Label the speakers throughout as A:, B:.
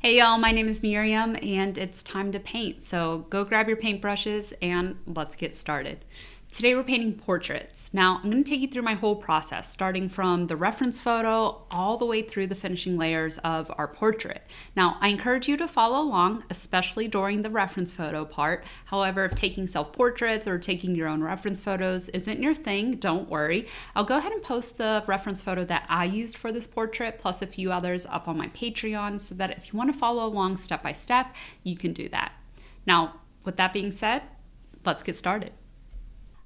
A: Hey y'all, my name is Miriam and it's time to paint. So go grab your paintbrushes and let's get started. Today we're painting portraits. Now I'm going to take you through my whole process, starting from the reference photo all the way through the finishing layers of our portrait. Now I encourage you to follow along, especially during the reference photo part. However, if taking self-portraits or taking your own reference photos isn't your thing, don't worry. I'll go ahead and post the reference photo that I used for this portrait, plus a few others up on my Patreon, so that if you want to follow along step by step, you can do that. Now, with that being said, let's get started.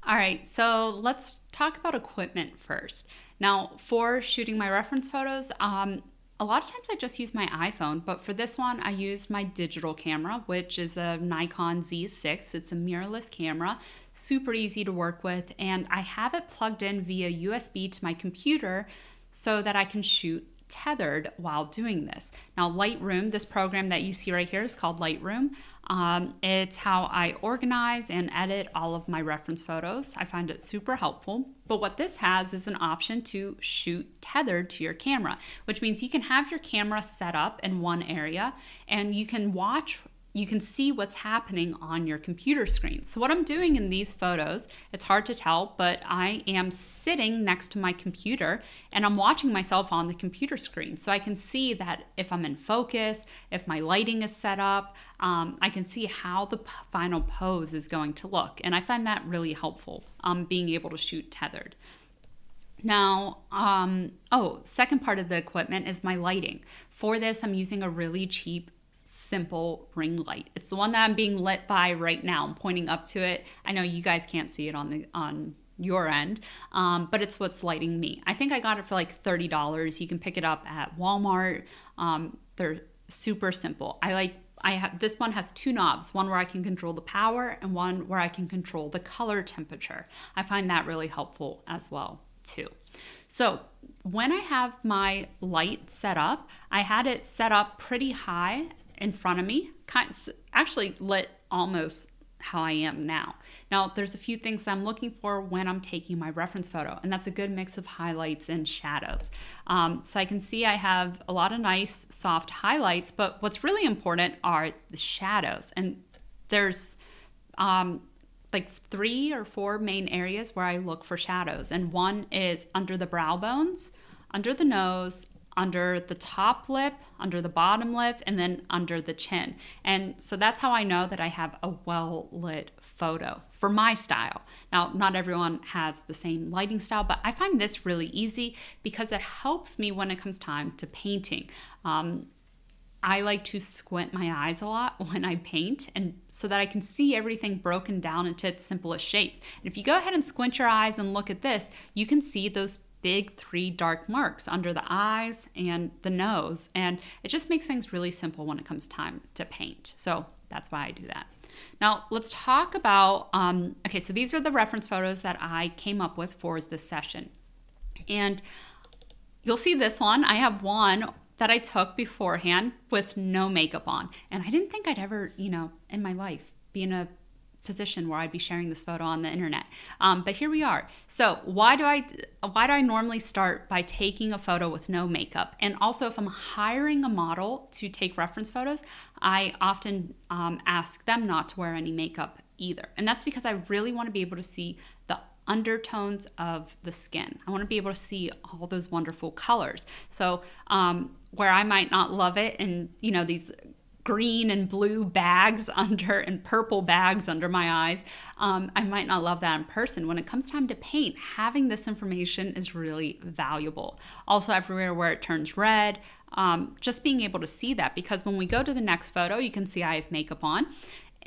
A: All right, so let's talk about equipment first. Now, for shooting my reference photos, a lot of times I just use my iPhone, but for this one, I used my digital camera, which is a Nikon Z6. It's a mirrorless camera, super easy to work with, and I have it plugged in via USB to my computer so that I can shoot tethered while doing this. Now, Lightroom, this program that you see right here is called Lightroom. It's how I organize and edit all of my reference photos. I find it super helpful. But what this has is an option to shoot tethered to your camera, which means you can have your camera set up in one area and you can see what's happening on your computer screen. So what I'm doing in these photos, it's hard to tell, but I am sitting next to my computer and I'm watching myself on the computer screen. So I can see that if I'm in focus, if my lighting is set up, I can see how the final pose is going to look. And I find that really helpful, being able to shoot tethered. Now, second part of the equipment is my lighting. For this, I'm using a really cheap simple ring light. It's the one that I'm being lit by right now. I'm pointing up to it. I know you guys can't see it on your end, but it's what's lighting me. I think I got it for like $30. You can pick it up at Walmart. They're super simple. This one has two knobs, one where I can control the power and one where I can control the color temperature. I find that really helpful as well too. So when I have my light set up, I had it set up pretty high in front of me, actually lit almost how I am now. Now, there's a few things I'm looking for when I'm taking my reference photo, and that's a good mix of highlights and shadows. So I can see I have a lot of nice soft highlights, but what's really important are the shadows. And there's like 3 or 4 main areas where I look for shadows. And one is under the brow bones, under the nose, under the top lip, under the bottom lip, and then under the chin. And so that's how I know that I have a well-lit photo for my style. Now, not everyone has the same lighting style, but I find this really easy because it helps me when it comes time to painting. I like to squint my eyes a lot when I paint, and so that I can see everything broken down into its simplest shapes. And if you go ahead and squint your eyes and look at this, you can see those big 3 dark marks under the eyes and the nose, and it just makes things really simple when it comes time to paint. So that's why I do that. Now let's talk about, okay, so these are the reference photos that I came up with for this session. And you'll see this one. I have one that I took beforehand with no makeup on. And I didn't think I'd ever, in my life be in a position where I'd be sharing this photo on the internet. But here we are. So why do I normally start by taking a photo with no makeup? And also, if I'm hiring a model to take reference photos, I often ask them not to wear any makeup either. And that's because I really want to be able to see the undertones of the skin. I want to be able to see all those wonderful colors. So where I might not love it, and these green and blue bags under and purple bags under my eyes, I might not love that in person. When it comes time to paint, having this information is really valuable. Also, everywhere where it turns red, just being able to see that, because when we go to the next photo, you can see I have makeup on,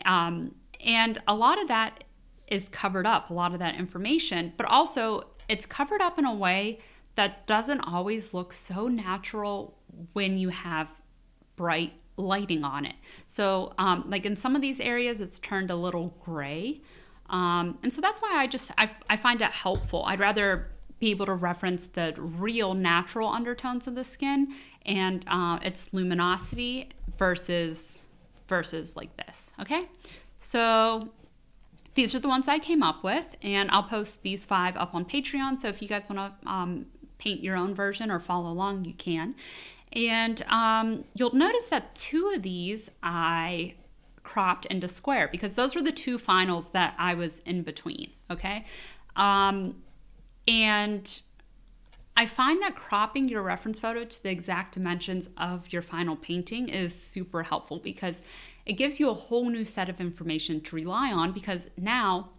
A: and a lot of that is covered up, a lot of that information, but also it's covered up in a way that doesn't always look so natural when you have bright lighting on it. So like in some of these areas, it's turned a little gray. And so that's why I find it helpful. I'd rather be able to reference the real natural undertones of the skin and its luminosity versus like this, okay? So these are the ones I came up with, and I'll post these 5 up on Patreon. So if you guys want to paint your own version or follow along, you can. And you'll notice that 2 of these I cropped into square because those were the 2 finals that I was in between, okay? And I find that cropping your reference photo to the exact dimensions of your final painting is super helpful because it gives you a whole new set of information to rely on because now,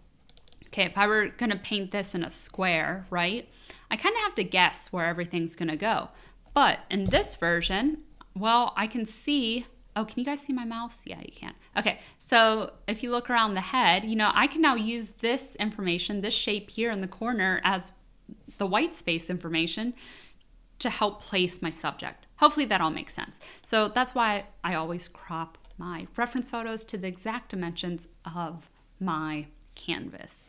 A: okay, if I were gonna paint this in a square, right, I kind of have to guess where everything's gonna go. But in this version, well, I can see, oh, can you guys see my mouse? Yeah, you can. Okay, so if you look around the head, you know, I can now use this information, this shape here in the corner as the white space information to help place my subject. Hopefully that all makes sense. So that's why I always crop my reference photos to the exact dimensions of my canvas.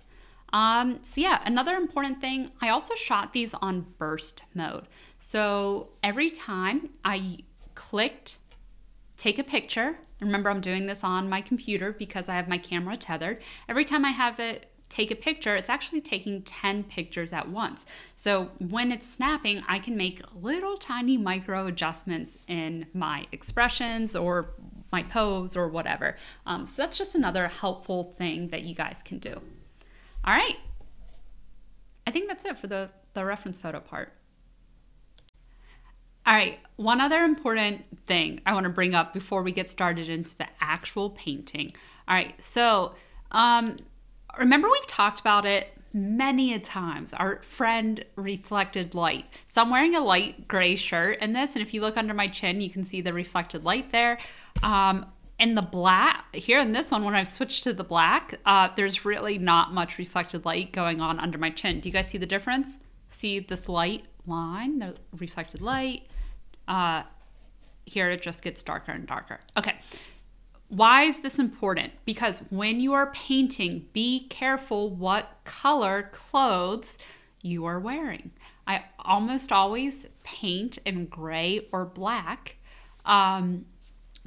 A: So yeah, another important thing, I also shot these on burst mode. So every time I clicked take a picture, remember I'm doing this on my computer because I have my camera tethered. Every time I have it take a picture, it's actually taking 10 pictures at once. So when it's snapping, I can make little tiny micro adjustments in my expressions or my pose or whatever. So that's just another helpful thing that you guys can do. All right, I think that's it for the reference photo part. All right, one other important thing I want to bring up before we get started into the actual painting. All right, so remember we've talked about it many a times, our friend reflected light. So I'm wearing a light gray shirt in this, and if you look under my chin, you can see the reflected light there. And the black, here in this one, when I've switched to the black, there's really not much reflected light going on under my chin. Do you guys see the difference? See this light line, the reflected light? Here it just gets darker and darker. Okay. Why is this important? Because when you are painting, be careful what color clothes you are wearing. I almost always paint in gray or black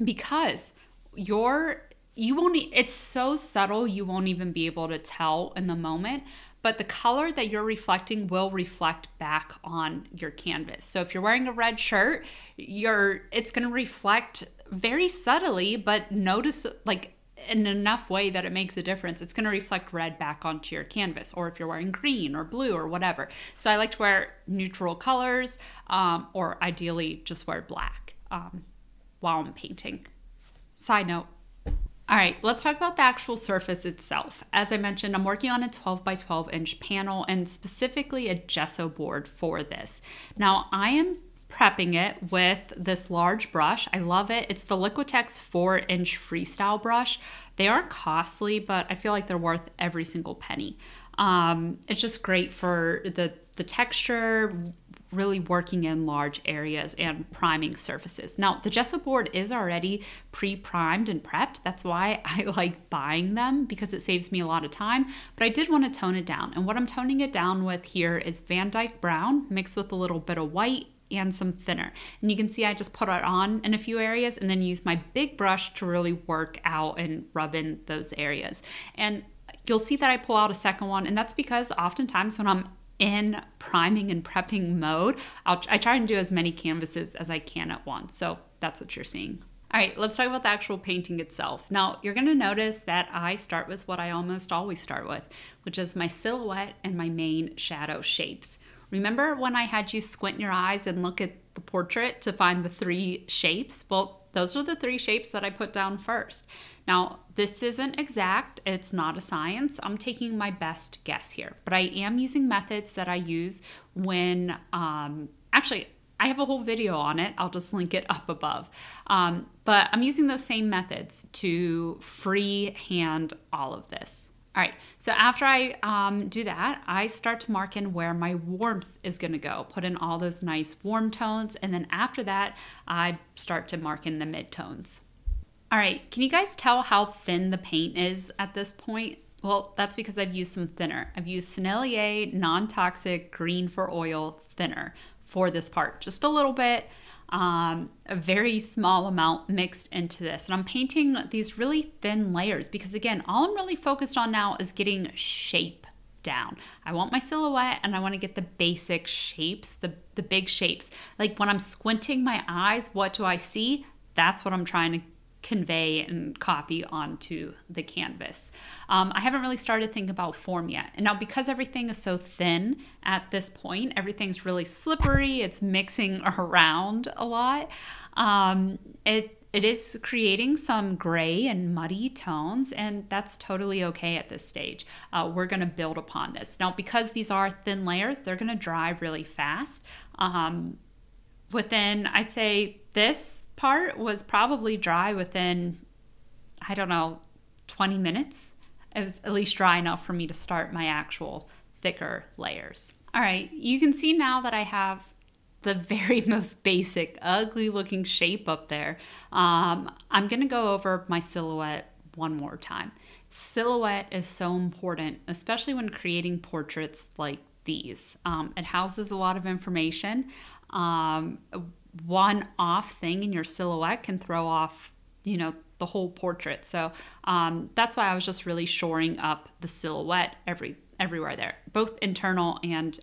A: because it's so subtle you won't even be able to tell in the moment, but the color that you're reflecting will reflect back on your canvas. So if you're wearing a red shirt, it's going to reflect very subtly, but notice like in enough way that it makes a difference. It's going to reflect red back onto your canvas, or if you're wearing green or blue or whatever. So I like to wear neutral colors, or ideally just wear black while I'm painting. Side note. All right, let's talk about the actual surface itself. As I mentioned, I'm working on a 12 by 12 inch panel and specifically a gesso board for this. Now I am prepping it with this large brush. I love it. It's the Liquitex 4-inch freestyle brush. They aren't costly, but I feel like they're worth every single penny. It's just great for the texture, really working in large areas and priming surfaces. Now, the gesso board is already pre-primed and prepped. That's why I like buying them, because it saves me a lot of time, but I did want to tone it down. And what I'm toning it down with here is Van Dyke Brown mixed with a little bit of white and some thinner. And you can see I just put it on in a few areas and then use my big brush to really work out and rub in those areas. And you'll see that I pull out a second one, and that's because oftentimes when I'm in priming and prepping mode, I try and do as many canvases as I can at once. So that's what you're seeing. All right, let's talk about the actual painting itself. Now, you're gonna notice that I start with what I almost always start with, which is my silhouette and my main shadow shapes. Remember when I had you squint your eyes and look at the portrait to find the 3 shapes? Well, those are the 3 shapes that I put down first. Now, this isn't exact, it's not a science. I'm taking my best guess here, but I am using methods that I use when, actually, I have a whole video on it. I'll just link it up above. But I'm using those same methods to freehand all of this. All right, so after I do that, I start to mark in where my warmth is gonna go, put in all those nice warm tones, and then after that, I start to mark in the mid-tones. All right, can you guys tell how thin the paint is at this point? Well, that's because I've used some thinner. I've used Sennelier non-toxic green for oil thinner for this part, just a little bit. A very small amount mixed into this. And I'm painting these really thin layers because, again, all I'm really focused on now is getting shape down. I want my silhouette and I want to get the basic shapes, the big shapes. Like when I'm squinting my eyes, what do I see? That's what I'm trying to convey and copy onto the canvas. I haven't really started thinking about form yet. And now because everything is so thin at this point, everything's really slippery, it's mixing around a lot. It is creating some gray and muddy tones, and that's totally okay at this stage. We're gonna build upon this. Now, because these are thin layers, they're gonna dry really fast. Within, I'd say this part was probably dry within, I don't know, 20 minutes. It was at least dry enough for me to start my actual thicker layers. All right, you can see now that I have the very most basic, ugly looking shape up there. I'm gonna go over my silhouette one more time. Silhouette is so important, especially when creating portraits like these. It houses a lot of information. One off thing in your silhouette can throw off, the whole portrait. So that's why I was just really shoring up the silhouette everywhere there, both internal and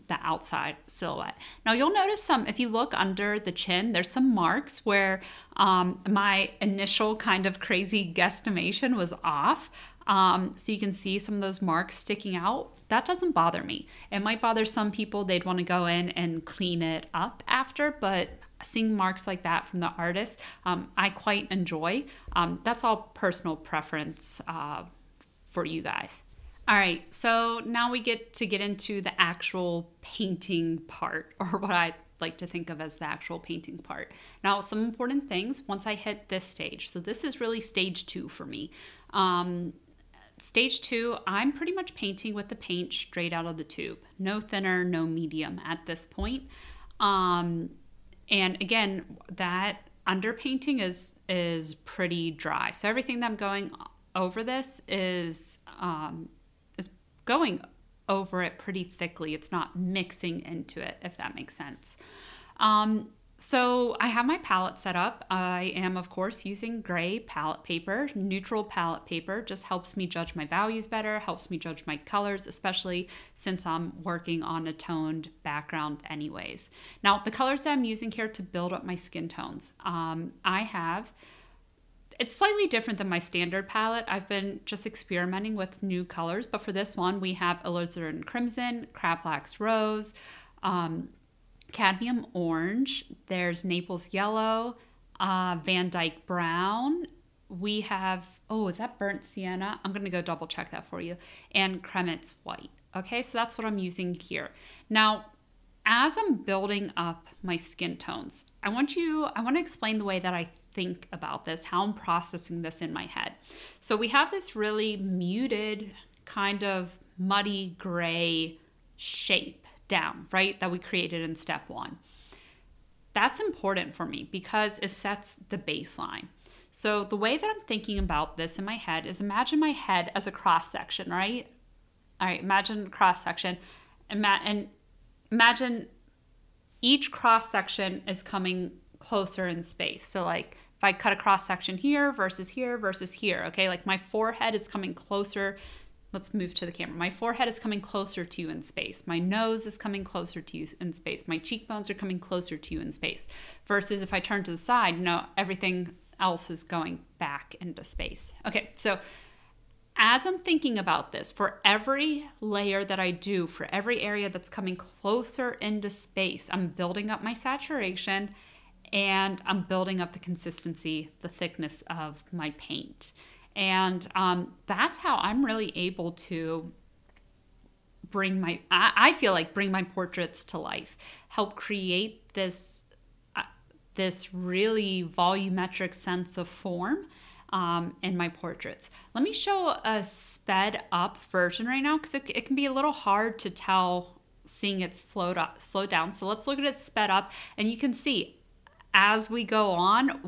A: the outside silhouette. Now you'll notice if you look under the chin, there's some marks where my initial kind of crazy guesstimation was off. So you can see some of those marks sticking out. That doesn't bother me. It might bother some people. They'd want to go in and clean it up after, but seeing marks like that from the artist, I quite enjoy. That's all personal preference for you guys. All right, so now we get into the actual painting part, or what I like to think of as the actual painting part. Now, some important things once I hit this stage. So this is really stage 2 for me. Stage 2, I'm pretty much painting with the paint straight out of the tube. No thinner, no medium at this point. And again, that underpainting is pretty dry. So everything that I'm going over this is going over it pretty thickly. It's not mixing into it, if that makes sense. So I have my palette set up. I am, of course, using gray palette paper. Neutral palette paper just helps me judge my values better, helps me judge my colors, especially since I'm working on a toned background anyways. Now, the colors that I'm using here to build up my skin tones, it's slightly different than my standard palette. I've been just experimenting with new colors, but for this one, we have alizarin crimson, crab flax rose, cadmium orange, there's Naples yellow, Van Dyke brown. We have, is that burnt sienna? I'm gonna go double check that for you. And Kremitz white. Okay, so that's what I'm using here. Now, as I'm building up my skin tones, I want to explain the way that I think about this, how I'm processing this in my head. So we have this really muted kind of muddy gray shape down, right, that we created in step 1. That's important for me because it sets the baseline. So the way that I'm thinking about this in my head is imagine my head as a cross section, right? All right, imagine cross section, and imagine each cross section is coming closer in space. So like if I cut a cross section here versus here versus here, okay, like my forehead is coming closer. Let's move to the camera. My forehead is coming closer to you in space. My nose is coming closer to you in space. My cheekbones are coming closer to you in space. Versus if I turn to the side, everything else is going back into space. Okay, so as I'm thinking about this, for every layer that I do, for every area that's coming closer into space, I'm building up my saturation and I'm building up the consistency, the thickness of my paint. And that's how I'm really able to bring my portraits to life, help create this really volumetric sense of form in my portraits. Let me show a sped up version right now because it can be a little hard to tell seeing it slow down. So let's look at it sped up, and you can see as we go on,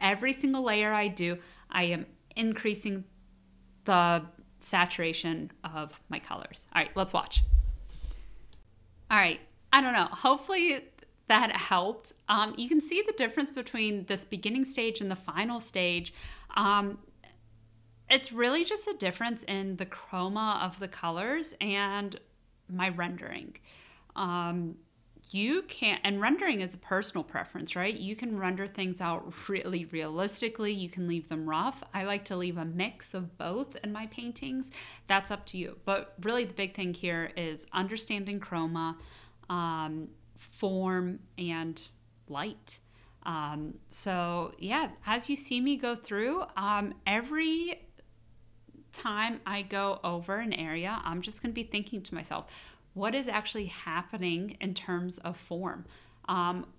A: every single layer I do, I am increasing the saturation of my colors. All right, let's watch. All right, I don't know. Hopefully that helped. You can see the difference between this beginning stage and the final stage. It's really just a difference in the chroma of the colors and my rendering. Um, you can, and rendering is a personal preference, right? You can render things out really realistically. You can leave them rough. I like to leave a mix of both in my paintings. That's up to you. But really, the big thing here is understanding chroma, form, and light. So yeah, as you see me go through, every time I go over an area, I'm just going to be thinking to myself, what is actually happening in terms of form?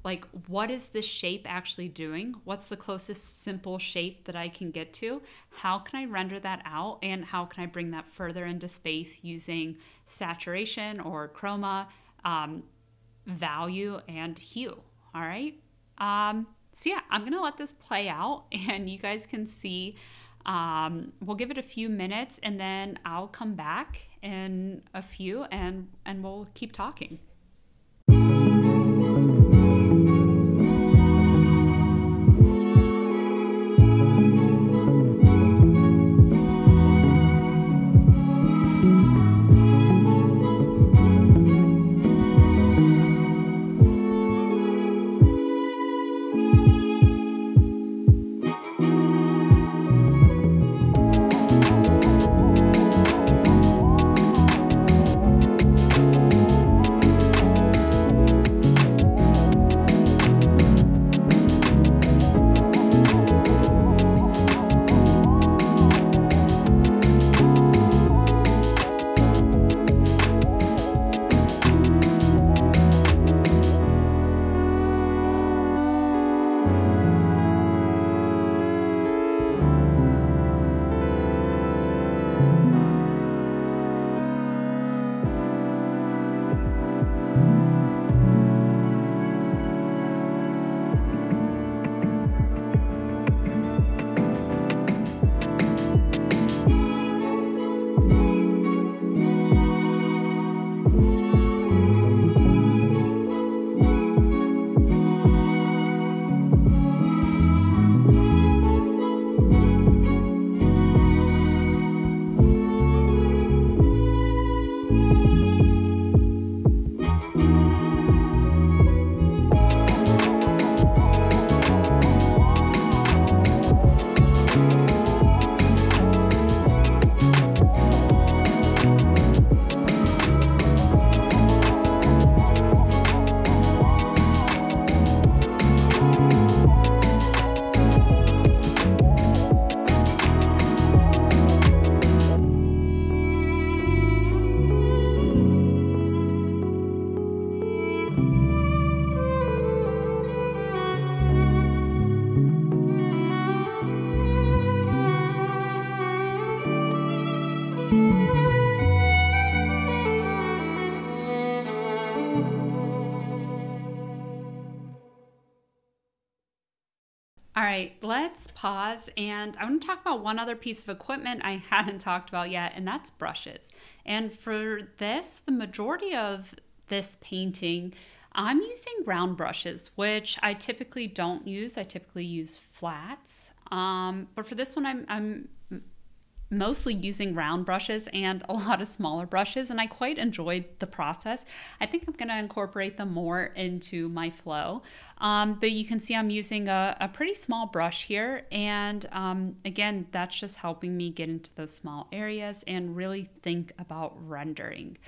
A: Like, what is this shape actually doing? What's the closest simple shape that I can get to? How can I render that out? And how can I bring that further into space using saturation or chroma, value, and hue? All right. So yeah, I'm going to let this play out and you guys can see. We'll give it a few minutes and then I'll come back in a few and we'll keep talking. All right, let's pause and I want to talk about one other piece of equipment I hadn't talked about yet, and that's brushes. And for this, the majority of this painting, I'm using round brushes, which I typically don't use. I typically use flats. But for this one, I'm mostly using round brushes and a lot of smaller brushes, and I quite enjoyed the process. I think I'm going to incorporate them more into my flow. But you can see I'm using a pretty small brush here, and again, that's just helping me get into those small areas and really think about rendering.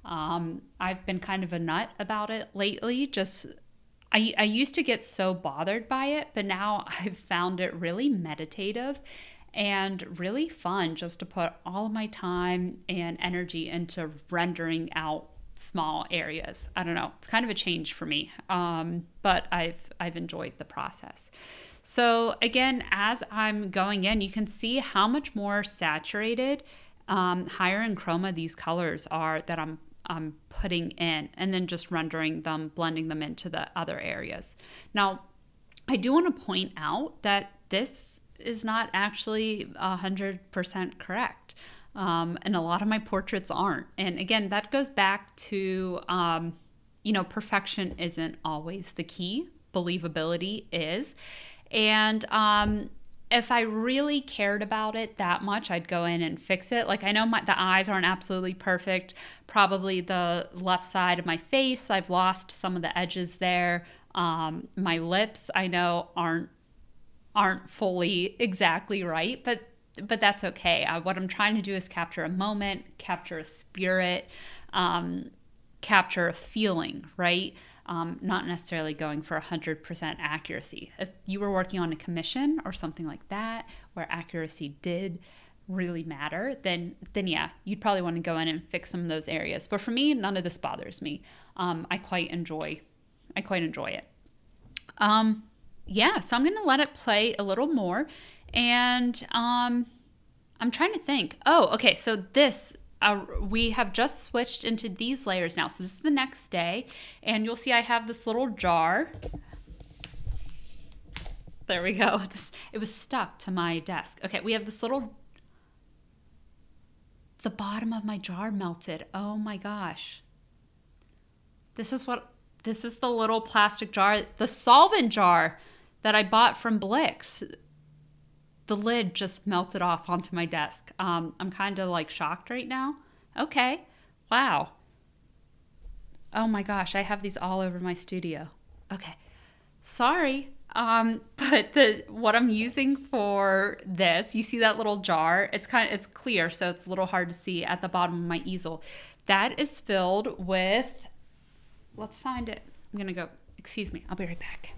A: I've been kind of a nut about it lately. I used to get so bothered by it, but now I've found it really meditative and really fun just to put all of my time and energy into rendering out small areas. I don't know, it's kind of a change for me, but I've enjoyed the process. So again, as I'm going in, you can see how much more saturated, higher in chroma these colors are that I'm putting in, and then just rendering them, blending them into the other areas. Now, I do want to point out that this is not actually 100% correct. And a lot of my portraits aren't. And again, that goes back to, perfection isn't always the key. Believability is. And if I really cared about it that much, I'd go in and fix it. Like I know the eyes aren't absolutely perfect. Probably the left side of my face, I've lost some of the edges there. My lips, I know aren't fully exactly right, but that's okay. What I'm trying to do is capture a moment, capture a spirit, capture a feeling, right? Not necessarily going for 100% accuracy. If you were working on a commission or something like that, where accuracy did really matter, then yeah, you'd probably want to go in and fix some of those areas. But for me, none of this bothers me. I quite enjoy it. Yeah, so I'm going to let it play a little more, and I'm trying to think. Oh, okay, so this. We have just switched into these layers now. So this is the next day, and you'll see I have this little jar. There we go. It was stuck to my desk. Okay, we have this little, the bottom of my jar melted. Oh my gosh. This is the little plastic jar, the solvent jar that I bought from Blix. The lid just melted off onto my desk. I'm kind of like shocked right now. Okay. Wow. Oh my gosh, I have these all over my studio. Okay. Sorry. But what I'm using for this, you see that little jar? It's clear, so it's a little hard to see at the bottom of my easel. That is filled with, let's find it. I'm gonna go, excuse me, I'll be right back.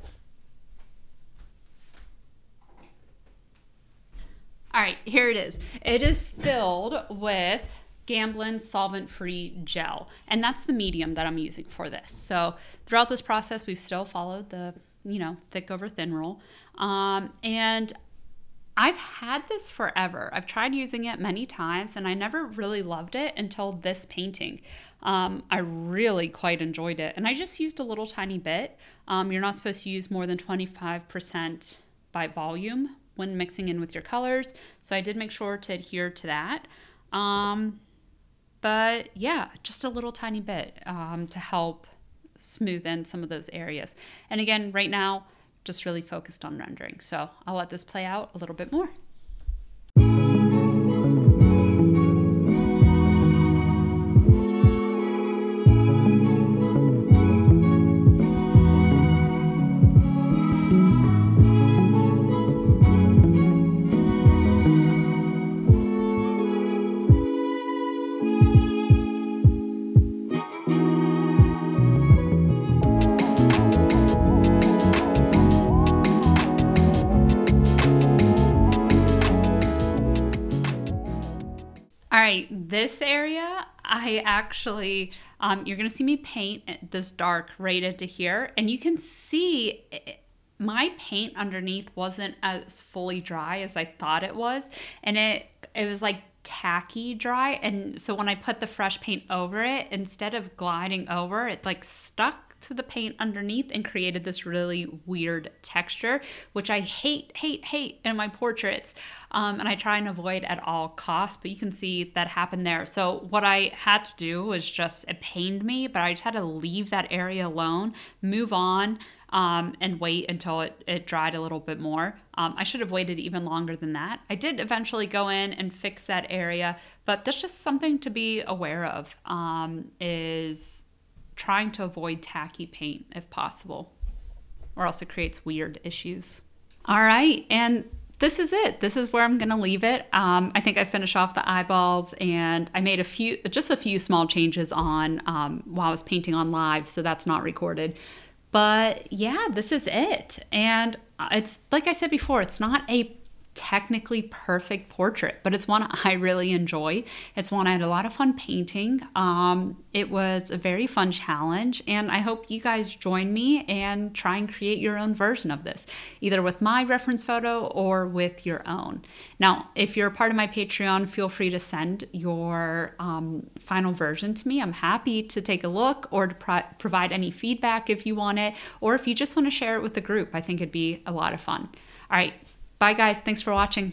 A: All right, here it is. It is filled with Gamblin solvent-free gel, and that's the medium that I'm using for this. So throughout this process, we've still followed the, thick over thin rule. And I've had this forever. I've tried using it many times, and I never really loved it until this painting. I really quite enjoyed it, and I just used a little tiny bit. You're not supposed to use more than 25% by volume when mixing in with your colors, so I did make sure to adhere to that. But yeah, just a little tiny bit to help smooth in some of those areas. And again, right now, just really focused on rendering. So I'll let this play out a little bit more. All right, this area, I actually, you're gonna see me paint this dark right into here, and you can see my paint underneath wasn't as fully dry as I thought it was, and it was like tacky dry, and so when I put the fresh paint over it, instead of gliding over, it like stuck to the paint underneath and created this really weird texture, which I hate in my portraits, and I try and avoid at all costs, but you can see that happened there. So what I had to do was just, it pained me, but I just had to leave that area alone, move on, and wait until it dried a little bit more. I should have waited even longer than that. I did eventually go in and fix that area, but that's just something to be aware of, is trying to avoid tacky paint if possible, or else it creates weird issues. All right, and this is it. This is where I'm gonna leave it. I think I finished off the eyeballs, and I made just a few small changes on while I was painting on live, so that's not recorded. But yeah, this is it. And it's, like I said before, it's not a technically perfect portrait, but it's one I really enjoy. It's one I had a lot of fun painting. It was a very fun challenge, and I hope you guys join me and try and create your own version of this, either with my reference photo or with your own. Now, if you're a part of my Patreon, feel free to send your final version to me. I'm happy to take a look or to provide any feedback if you want it, or if you just want to share it with the group. I think it'd be a lot of fun. All right. Bye guys, thanks for watching.